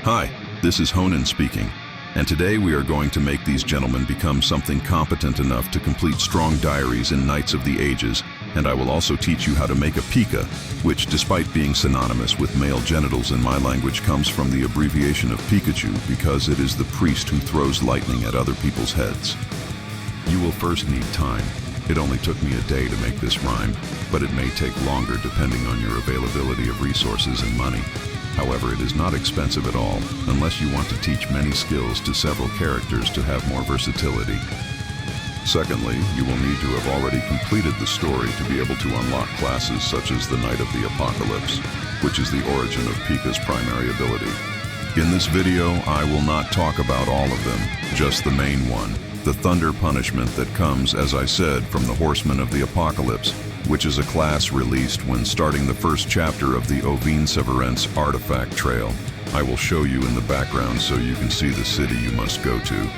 Hi, this is Honan speaking, and today we are going to make these gentlemen become something competent enough to complete strong diaries in Knights of the Ages, and I will also teach you how to make a Pika, which, despite being synonymous with male genitals in my language, comes from the abbreviation of Pikachu because it is the priest who throws lightning at other people's heads. You will first need time. It only took me a day to make this rhyme, but it may take longer depending on your availability of resources and money. However, it is not expensive at all, unless you want to teach many skills to several characters to have more versatility. Secondly, you will need to have already completed the story to be able to unlock classes such as the Knight of the Apocalypse, which is the origin of Pika's primary ability. In this video, I will not talk about all of them, just the main one, the Thunder Punishment that comes, as I said, from the Horsemen of the Apocalypse, which is a class released when starting the first chapter of the Ovine Severance Artifact Trail. I will show you in the background so you can see the city you must go to.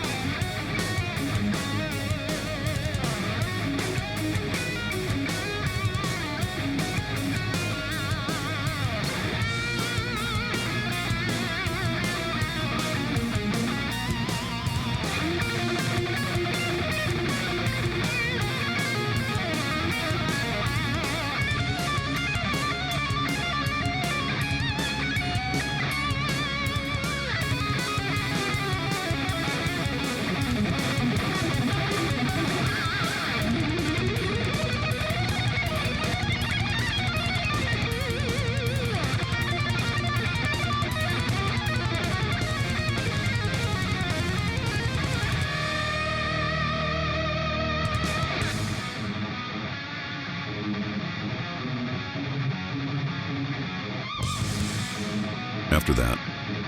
After that,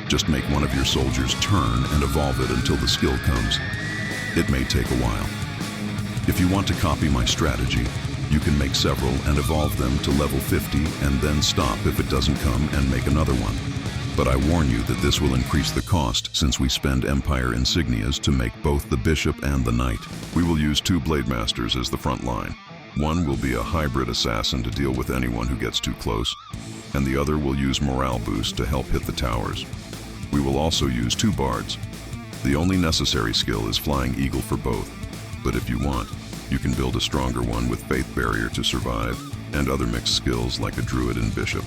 just make one of your soldiers turn and evolve it until the skill comes. It may take a while. If you want to copy my strategy, you can make several and evolve them to level 50 and then stop if it doesn't come and make another one. But I warn you that this will increase the cost since we spend Empire insignias to make both the Bishop and the Knight. We will use 2 Blade Masters as the front line. One will be a hybrid assassin to deal with anyone who gets too close, and the other will use morale boost to help hit the towers. We will also use 2 bards. The only necessary skill is Flying Eagle for both, but if you want, you can build a stronger one with Faith Barrier to survive, and other mixed skills like a druid and bishop.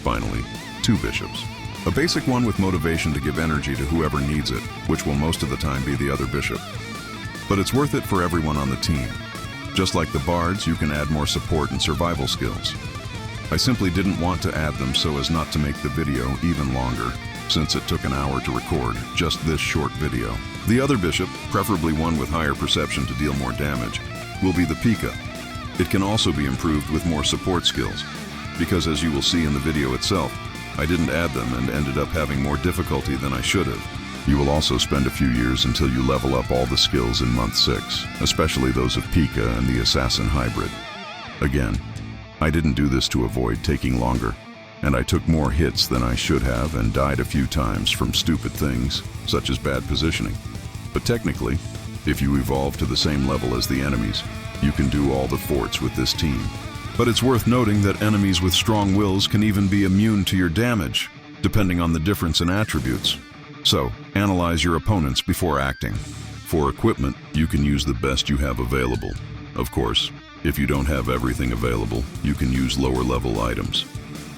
Finally, 2 bishops. A basic one with motivation to give energy to whoever needs it, which will most of the time be the other bishop. But it's worth it for everyone on the team. Just like the bards, you can add more support and survival skills. I simply didn't want to add them so as not to make the video even longer, since it took an hour to record just this short video. The other bishop, preferably one with higher perception to deal more damage, will be the Pika. It can also be improved with more support skills, because as you will see in the video itself, I didn't add them and ended up having more difficulty than I should have. You will also spend a few years until you level up all the skills in month 6, especially those of Pika and the Assassin Hybrid. Again, I didn't do this to avoid taking longer, and I took more hits than I should have and died a few times from stupid things, such as bad positioning. But technically, if you evolve to the same level as the enemies, you can do all the forts with this team. But it's worth noting that enemies with strong wills can even be immune to your damage, depending on the difference in attributes. So, analyze your opponents before acting. For equipment, you can use the best you have available. Of course, if you don't have everything available, you can use lower level items.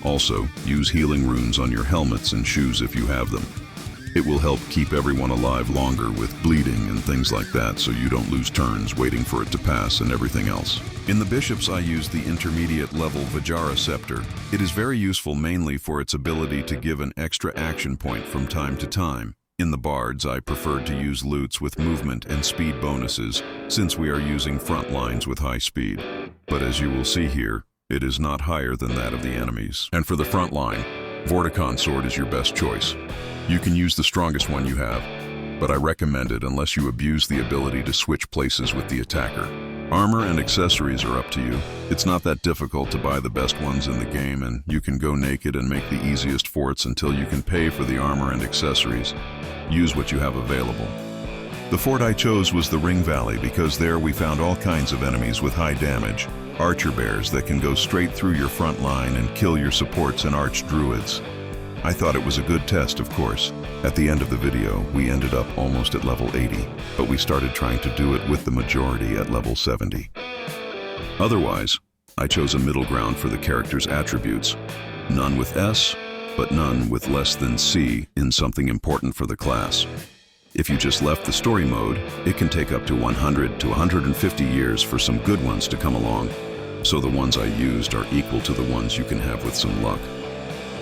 Also, use healing runes on your helmets and shoes if you have them. It will help keep everyone alive longer with bleeding and things like that so you don't lose turns waiting for it to pass and everything else. In the bishops, I use the intermediate level Vajara Scepter. It is very useful mainly for its ability to give an extra action point from time to time. In the bards, I preferred to use loots with movement and speed bonuses since we are using front lines with high speed. But as you will see here, it is not higher than that of the enemies. And for the front line, Vorticon Sword is your best choice. You can use the strongest one you have, but I recommend it unless you abuse the ability to switch places with the attacker. Armor and accessories are up to you. It's not that difficult to buy the best ones in the game, and you can go naked and make the easiest forts until you can pay for the armor and accessories. Use what you have available. The fort I chose was the Ring Valley because there we found all kinds of enemies with high damage. Archer bears that can go straight through your front line and kill your supports and archdruids. I thought it was a good test, of course. At the end of the video, we ended up almost at level 80, but we started trying to do it with the majority at level 70. Otherwise, I chose a middle ground for the character's attributes. None with S, but none with less than C in something important for the class. If you just left the story mode, it can take up to 100 to 150 years for some good ones to come along, so the ones I used are equal to the ones you can have with some luck.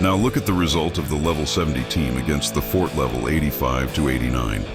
Now look at the result of the level 70 team against the fort level 85 to 89.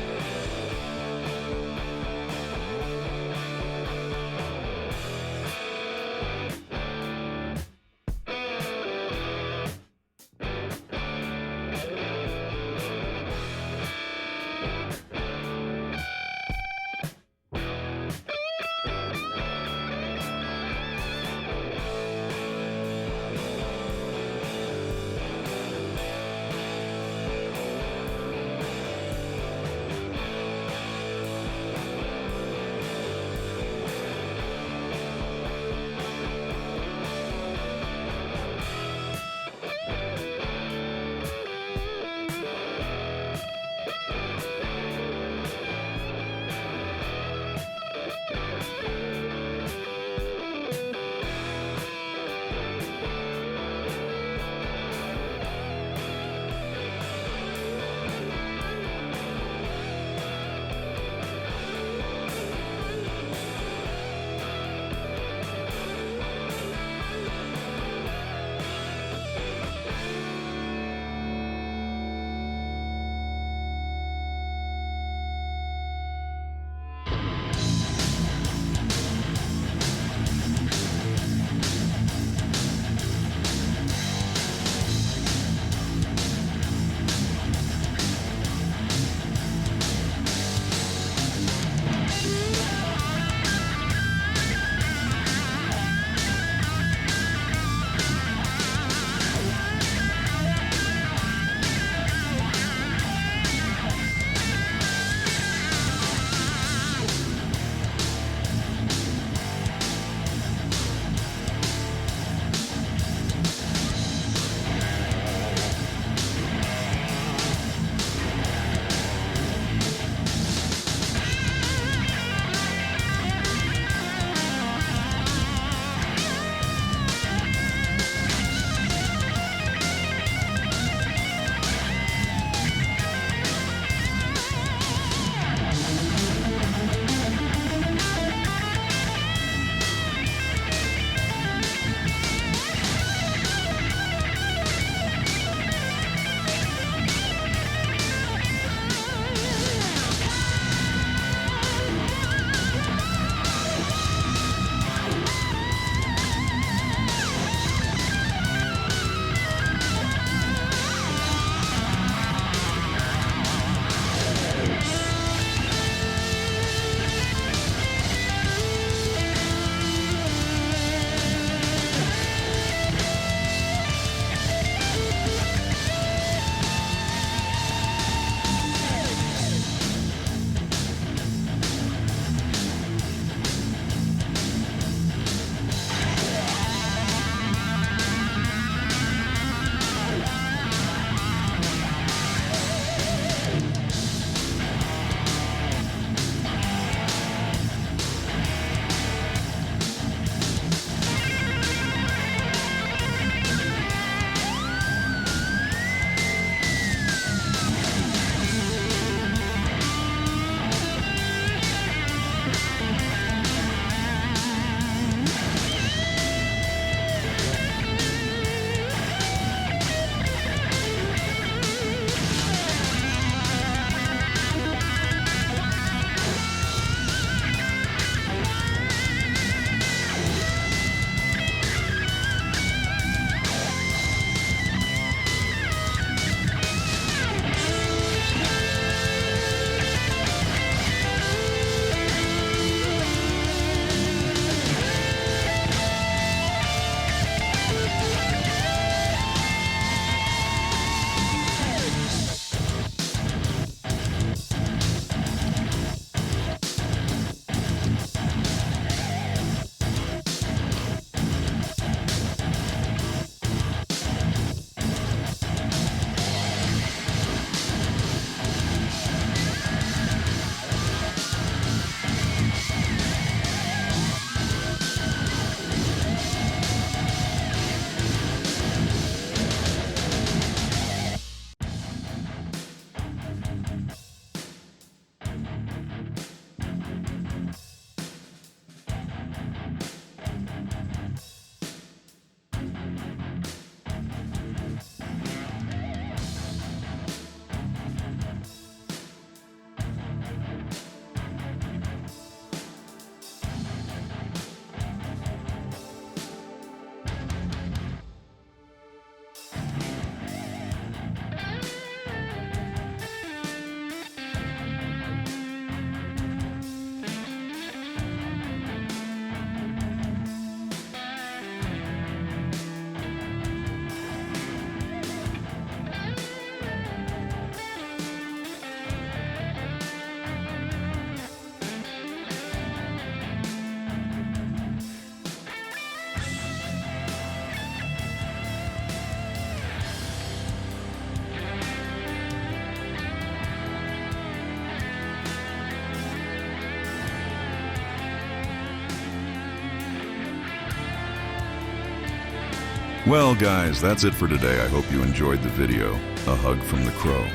Well, guys, that's it for today. I hope you enjoyed the video. A hug from the crow.